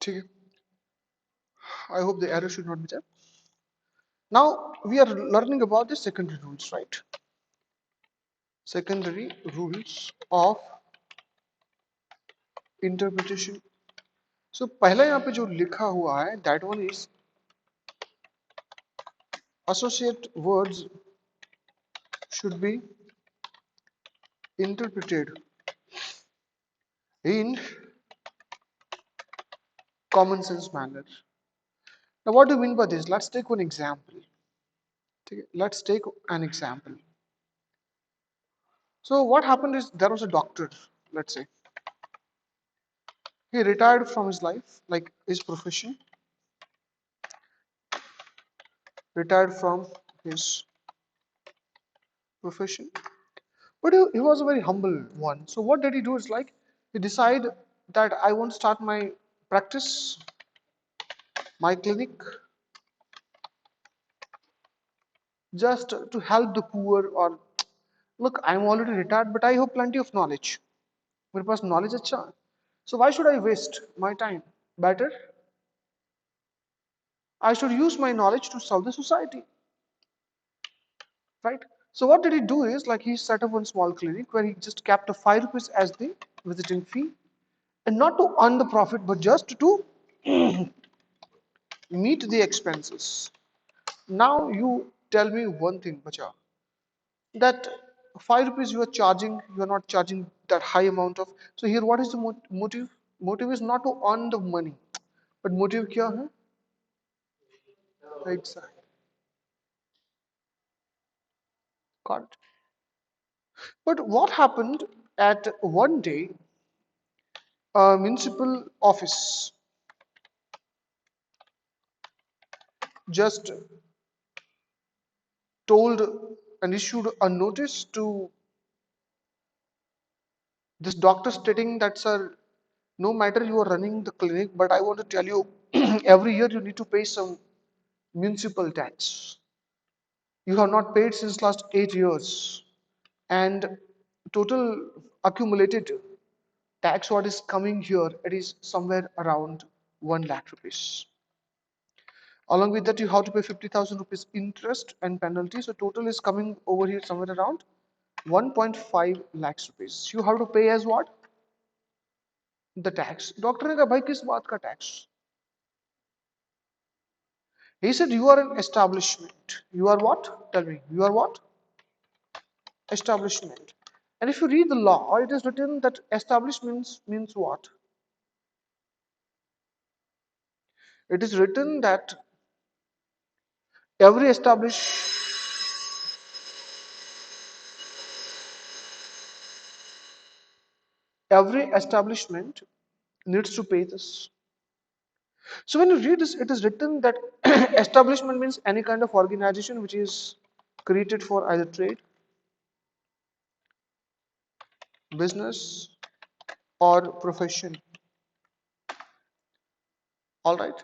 ठीक है. I hope the error should not be there. Now we are learning about the secondary rules, right? Secondary rules of interpretation. So पहला यहाँ पे जो लिखा हुआ है, that one is associate words should be interpreted in common sense manner. Now what do you mean by this? Let's take one example. ठीक है? Let's take an example. So what happened is there was a doctor, let's say. He retired from his life, like his profession, retired from his profession. But he was a very humble one. So what did he do is like he decided that I want to start my practice, my clinic, just to help the poor or look, I'm already retired, but I have plenty of knowledge. मेरे पास knowledge अच्छा है. So why should I waste my time? Better, I should use my knowledge to serve the society, right? So what did he do is like he set up one small clinic where he just kept a 5 rupees as the visiting fee, and not to earn the profit, but just to meet the expenses. Now you tell me one thing, Bacha, that 5 rupees you are charging, you are not charging that high amount of. So here, what is the motive? Motive is not to earn the money, but motive क्या है? Right side. Got it. But what happened at one day, a municipal office just told and issued a notice to this doctor stating that, sir, no matter you are running the clinic, but I want to tell you, every year you need to pay some municipal tax. You have not paid since last 8 years, and total accumulated tax what is coming here, it is somewhere around 1 lakh rupees. Along with that, you have to pay 50,000 rupees interest and penalty. So total is coming over here somewhere around 1.5 lakhs rupees. You have to pay as what? The tax. Doctor ने कहा भाई किस बात का tax? He said you are an establishment. You are what? Tell me. You are what? Establishment. And if you read the law, it is written that establishments means what? It is written that every establishment needs to pay this. So when you read this, it is written that establishment means any kind of organization which is created for either trade, business, or profession. All right.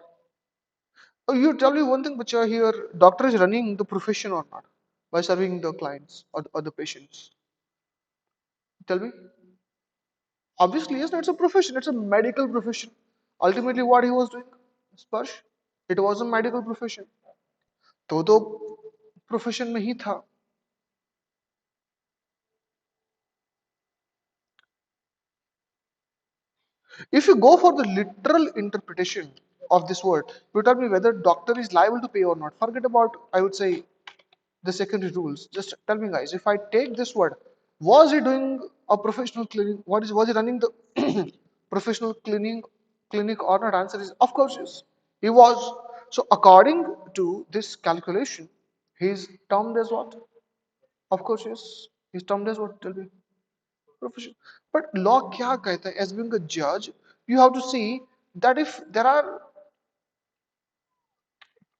Oh, you tell me one thing, Bacha, here, doctor is running the profession or not by serving the clients or the patients. Tell me. Obviously, yes, it's a profession. It's a medical profession. Ultimately, what he was doing, Sparsh, it was a medical profession. तो profession में ही था. If you go for the literal interpretation of this word, you tell me whether doctor is liable to pay or not. Forget about, I would say, the secondary rules. Just tell me, guys, if I take this word, was he doing a professional clinic? Was he running the professional clinic or not? Answer is of course yes. He was. So according to this calculation, he is termed as what? Of course yes. He's termed as what? Tell me. Profession. But law क्या कहता है? As being a judge, you have to see that if there are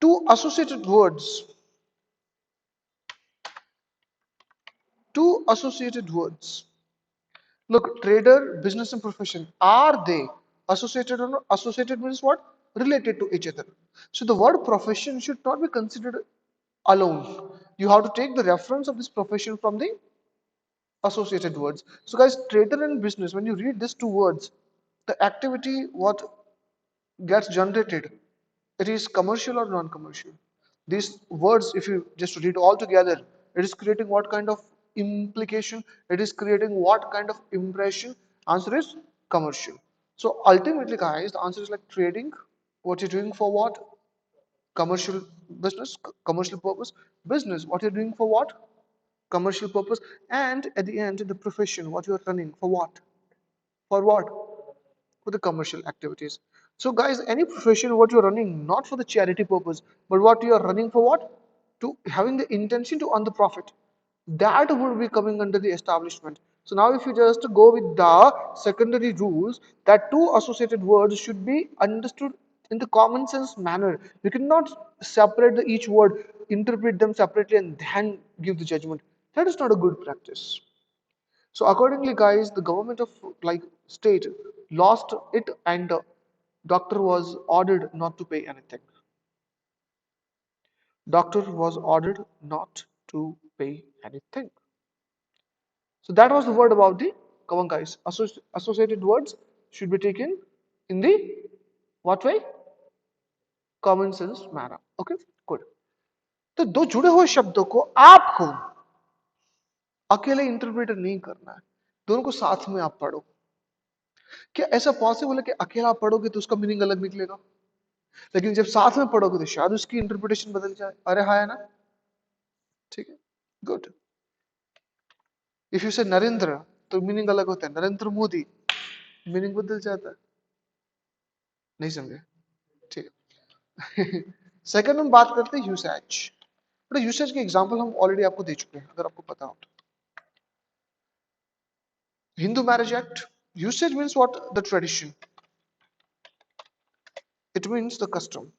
two associated words, two associated words. Look, trader, business, and profession, are they associated or not? Associated means what? Related to each other. So the word profession should not be considered alone. You have to take the reference of this profession from the associated words. So guys, trader and business, when you read these two words, the activity what gets generated, it is commercial or non-commercial? These words, if you just read all together, it is creating what kind of implication? It is creating what kind of impression? Answer is commercial. So ultimately, guys, the answer is like trading. What you're doing for what? Commercial business, commercial purpose. Business, what you're doing for what? Commercial purpose. And at the end, the profession, what you're running for what? For what? For the commercial activities. So guys, any profession what you're running, not for the charity purpose, but what you're running for what? To having the intention to earn the profit. That would be coming under the establishment. So now if you just go with the secondary rules, that two associated words should be understood in the common sense manner. You cannot separate each word, interpret them separately and then give the judgment. That is not a good practice. So accordingly, guys, the government of like state lost it, and doctor was ordered not to pay anything. Doctor was ordered not to pay anything. So that was the word about the, come on, guys. Associated words should be taken in the what way? Common sense manner. Okay, good. तो दो जुड़े हुए शब्दों को आपको अकेले interpret नहीं करना है, दोनों को साथ में आप पढ़ो. क्या ऐसा पॉसिबल है कि अकेला पढ़ोगे तो उसका मीनिंग अलग निकलेगा? लेकिन जब साथ में पढ़ोगे तो शायद उसकी इंटरप्रिटेशन बदल जाए. अरे हाँ है ना? ठीक है, गुड. इफ यू से नरेंद्र तो मीनिंग अलग होता है, नरेंद्र मोदी मीनिंग बदल जाता है. नहीं समझे? ठीक है. सेकंड हम बात करते हैं यूसेज. बट यूसेज के एग्जांपल हम ऑलरेडी आपको दे चुके हैं, अगर आपको पता हो तो. Hindu marriage act, usage means what? The tradition. It means the custom.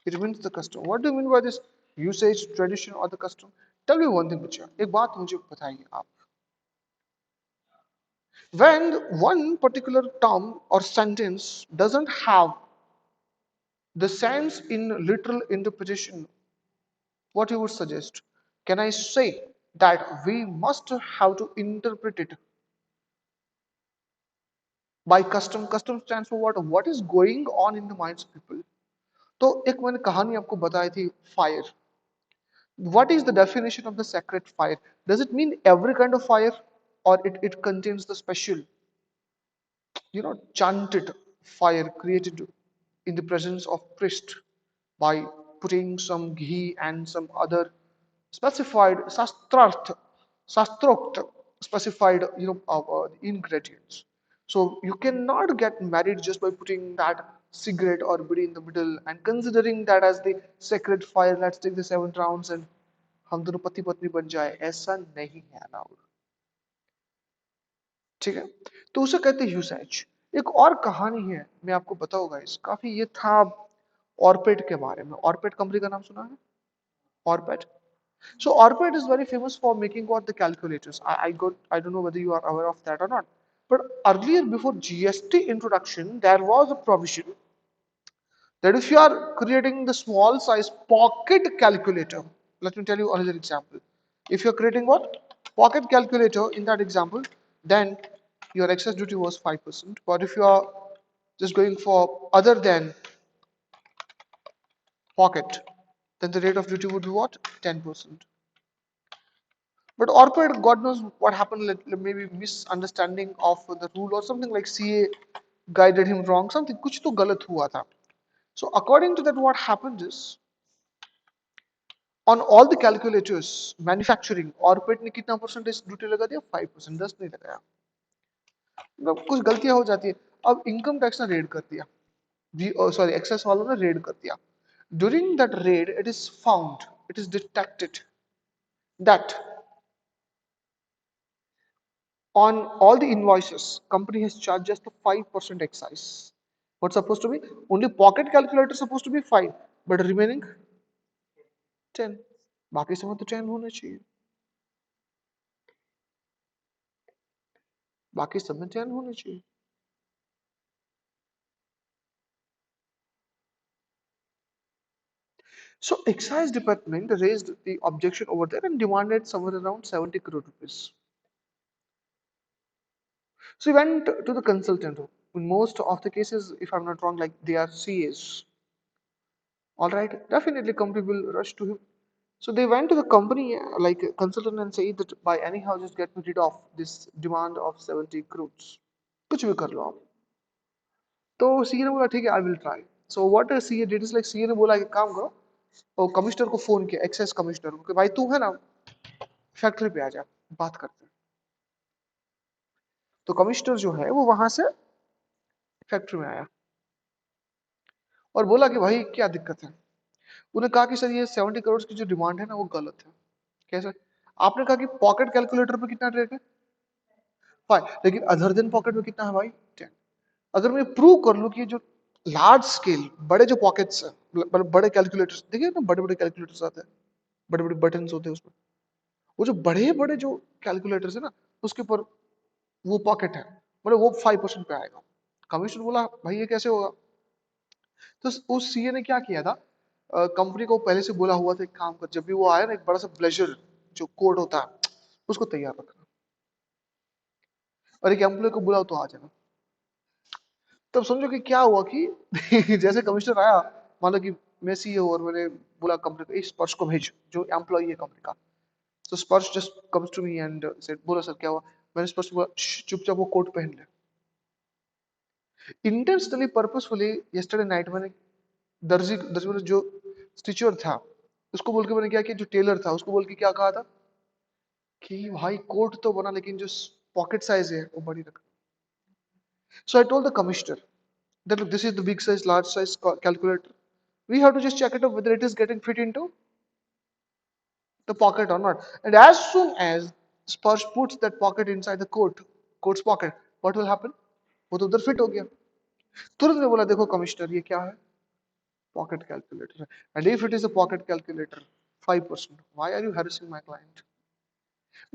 It means the custom. What do you mean by this usage, tradition, or the custom? Tell me one thing, बच्चा. एक बात मुझे बताइए आप. When one particular term or sentence doesn't have the sense in literal interpretation, what you would suggest? Can I say that we must have to interpret it by custom? Custom stands for what? What is going on in the minds of people? तो एक मैंने कहानी आपको बताई थी, fire. What is the definition of the sacred fire? Does it mean every kind of fire, or it contains the special, chanted fire created in the presence of priest by putting some ghee and some other specified shastrokta specified ingredients. So you cannot get married just by putting that cigarette or bidi in the middle and considering that as the sacred fire. Let's take the 7 rounds and हम दोनों पति पत्नी बन जाए. ऐसा नहीं है राहुल. ठीक है, तो उसे कहते हैं यूसेज. एक और कहानी है, मैं आपको बताऊंगा इस काफी, ये था ऑर्पेट के बारे में. ऑर्पेट कंपनी का नाम सुना है? ऑर्पेट. So Orbit is very famous for making what the calculators. I don't know whether you are aware of that or not. But earlier, before GST introduction, there was a provision that if you are creating the small size pocket calculator, let me tell you another example. If you're creating what? Pocket calculator in that example, then your excess duty was 5%. But if you are just going for other than pocket, then the rate of duty would be what? 10%. But Orpid, God knows what happened, maybe misunderstanding of the rule or something, like CA guided him wrong, something, कुछ तो गलत हुआ था. So according to that, what happened is, on all the calculators manufacturing, Orpid ने कितना percentage duty लगा दिया? 5%. 10 नहीं लगाया. मतलब कुछ गलतियां हो जाती है. अब इनकम टैक्स ने रेड कर दिया, सॉरी एक्सेस वालों ने रेड कर दिया. During that raid, it is found, it is detected that on all the invoices, company has charged just the 5% excise. What's supposed to be? Only pocket calculator supposed to be 5, but remaining 10. बाकी समय तो 10 होना चाहिए. बाकी सब में 10 होना चाहिए. So excise department raised the objection over there and demanded somewhere around 70 crore rupees. So he went to the consultant. In most of the cases, if I'm not wrong, like they are CAs. All right, definitely company will rush to him. So they went to the company, like a consultant, and say that by anyhow just get me rid of this demand of 70 crores. कुछ भी कर लो आप. तो CA ने बोला ठीक है I will try. So what CA did is like CA ने बोला कि काम करो और कमिश्नर को फोन किया एक्सेस कमिश्नर को कि भाई तू है ना फैक्ट्री पे आ जा बात करते हैं. तो कमिश्नर जो है वो वहां से फैक्ट्री में आया और बोला कि भाई क्या दिक्कत है. उन्हें कहा कि सर ये 70 करोड़ की जो डिमांड है ना वो गलत है. कैसे? आपने कहा कि पॉकेट कैलकुलेटर पे कितना रेट है 5, लेकिन अदर देन पॉकेट में कितना है भाई 10. अगर मैं प्रूव कर लूं कि ये जो लार्ज स्केल बड़े जो पॉकेट्स है मतलब बड़े कैलकुलेटर्स देखिए ना बड़े बड़े कैलकुलेटर्स आते हैं बड़े बड़े बटन होते हैं उसमें वो जो बड़े बड़े जो कैलकुलेटर्स है ना उसके ऊपर वो पॉकेट है मतलब वो 5% पे आएगा. कमिश्नर बोला भाई ये कैसे होगा. तो उस सीए ने क्या किया था कंपनी को पहले से बोला हुआ था एक काम कर जब भी वो आया ना एक बड़ा सा ब्लेजर जो कोड होता है उसको तैयार रखना और एक एम्प्लॉय को बुलाओ तो आ जाना. तब समझो कि क्या हुआ कि जैसे कमिश्नर आया मान लो कि मैं सीईओ और मैंने बोला कंपनी को इस स्पर्श को भेज जो एम्प्लॉय है कंपनी का. तो Sparsh just comes to me and said बोला सर क्या हुआ. मैंने स्पर्श को बोला "श्श, चुपचाप वो कोट पहन ले. इंटेंशनली पर्पसफुली यस्टरडे नाइट मैंने दर्जी दर्जी मतलब जो स्टिचर था उसको बोल के मैंने क्या किया जो टेलर था उसको बोल के क्या कहा था कि भाई कोट तो बना लेकिन जो पॉकेट साइज है वो बड़ी रख. So I told the commissioner that look, this is the big size, large size calculator. We have to just check it out whether it is getting fit into the pocket or not. And as soon as Sparsh puts that pocket inside the coat's pocket, what will happen? वो तो उधर fit हो गया. तुरंत ने बोला देखो commissioner ये क्या है pocket calculator and if it is a pocket calculator 5%, why are you harassing my client?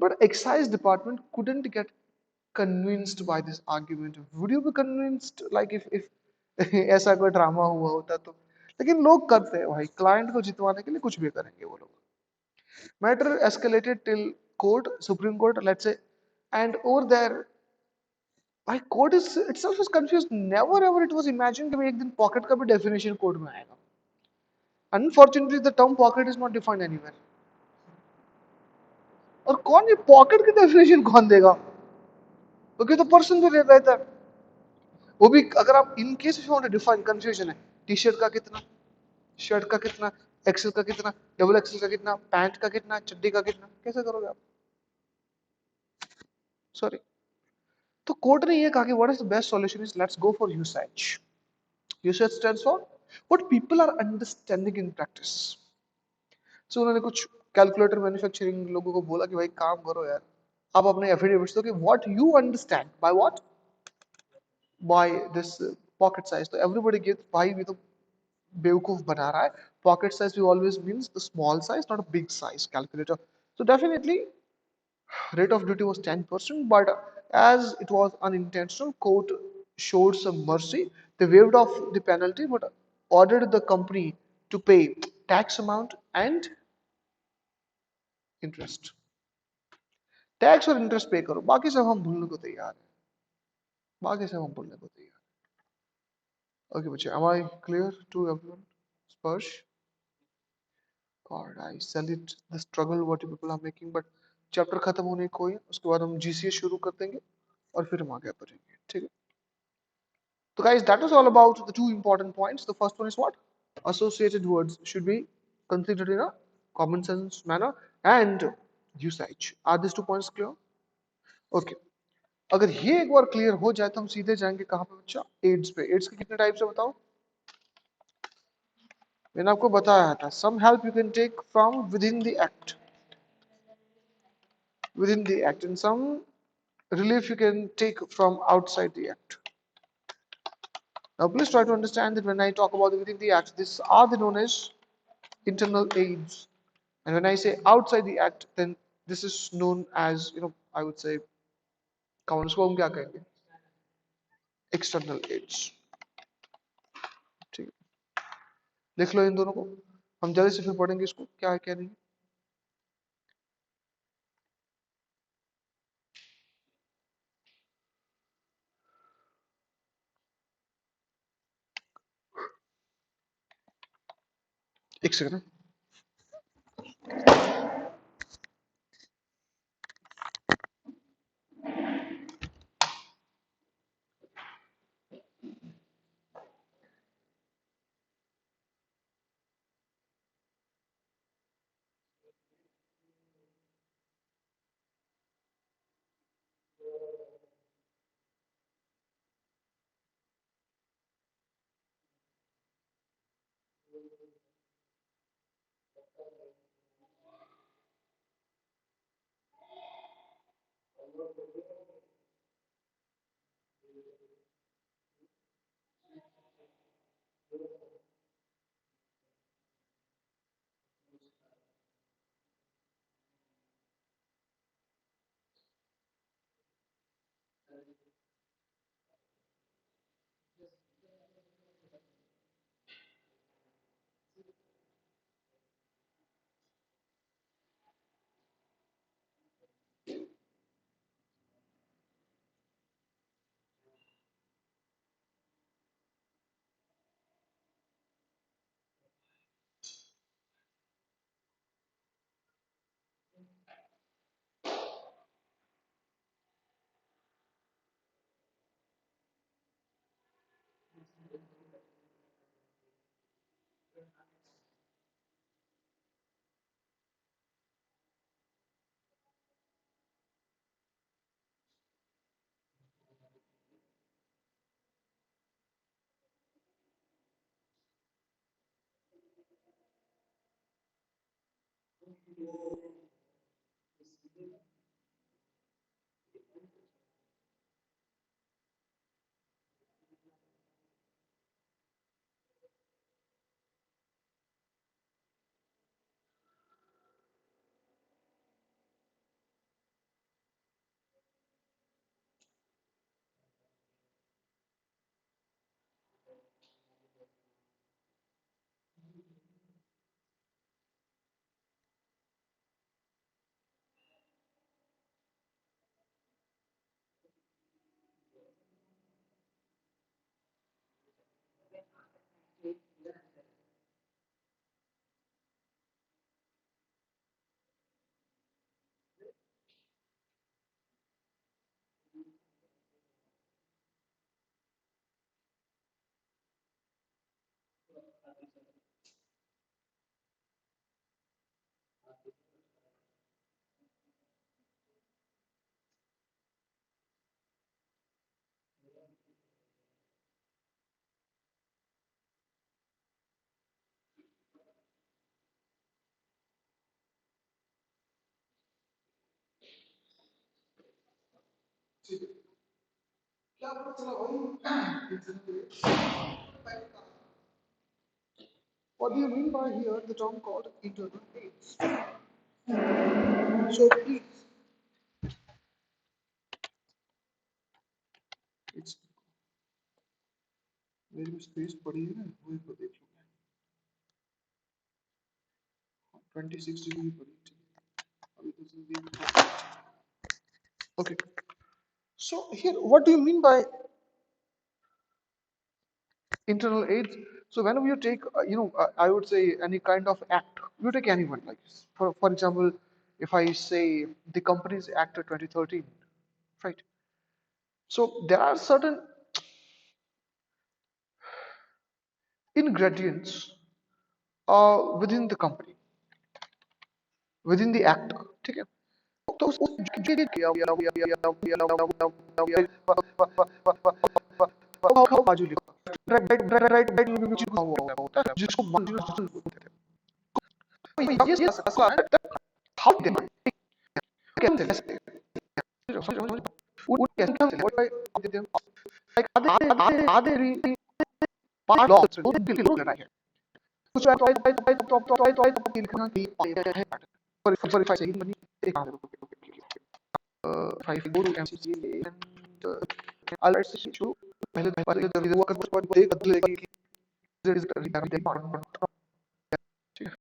But excise department couldn't get convinced by this argument. Would you be convinced like if ऐसा कोई drama हुआ होता तो. लेकिन लोग करते हैं भाई क्लाइंट को जितवाने के लिए कुछ भी करेंगे वो लोग. Matter escalated till court supreme court let's say and over there भाई court is itself is confused. never ever it was imagined कि भाई एक दिन पॉकेट का भी डेफिनेशन कोर्ट में आएगा. Unfortunately the term pocket is not defined anywhere. और कौन ये पॉकेट की डेफिनेशन कौन देगा क्योंकि तो पर्सन भी रहता है. वो भी अगर आप in case if you want to define confusion है टी शर्ट का कितना शर्ट का कितना एक्सेल का कितना डबल एक्सेल का कितना पैंट का कितना चड्डी का कितना कैसे करोगे आप. सॉरी. तो कोर्ट ने ये कहा कि what is the best solution is let's go for usage. Usage stands for what people are understanding in practice. So उन्होंने कुछ कैलकुलेटर मैन्युफैक्चरिंग लोगों को बोला कि भाई काम करो यार आप अपने एफिडेविट्स दो कि what you understand by what by this pocket size. तो एवरीबॉडी गिव्स भाई भी तो बेवकूफ बना रहा है. पॉकेट साइज भी always means the small size not a big size calculator. So definitely rate of duty was 10%, but as it was unintentional, court showed some mercy. They waived off the penalty, but ordered the company to pay tax amount and interest. Tax और interest पे करो बाकी सब हम भूलने को तैयार हैं. बाकी सब हम भूलने को तैयार हैं. ओके बच्चे am I clear to everyone? स्पर्श God, I salute the struggle what you people are making, but chapter खत्म होने को है उसके बाद हम जीसीए शुरू कर देंगे और फिर हम आगे बढ़ेंगे. ठीक है. So guys, that was all about the two important points. The first one is what? Associated words should be considered in a common sense manner and usage. Are these 2 points clear? Okay. अगर ये एक बार clear हो जाए तो हम सीधे जाएंगे कहाँ पे बच्चा एड्स पे. एड्स के कितने टाइप्स है बताओ. मैंने आपको बताया था some help you can take from within the act and some relief you can take from outside the act. Now please try to understand that when I talk about within the act, these are the known as internal aids. And when I say outside the act, then this is known as, I would say, कौन उसको हम क्या कहेंगे external ads. ठीक है. देख लो इन दोनों को हम जल्दी से फिर पढ़ेंगे इसको क्या है क्या नहीं. एक second. What do you mean by here the term called internal aids? So please, it's मेरी भी स्पेस पड़ी है ना वही को देख लो। 26 डिग्री पड़ी थी अभी तो okay. So here what do you mean by internal aids? So whenever you take I would say any kind of act, you take anyone like this. For example, if I say the Companies Act of 2013, right? So there are certain ingredients within the company, within the act, ठीक है? तो बाजू लिखो right होता है जिसको बोलते थे ये हाउ दे कैसे उन कैसे आधे पार्ट लॉस लोग लड़ाई है कुछ लिखना है for if I say money, if I go to MCC and I'll write this issue, पहले the work पर देख बदलेगी, there is a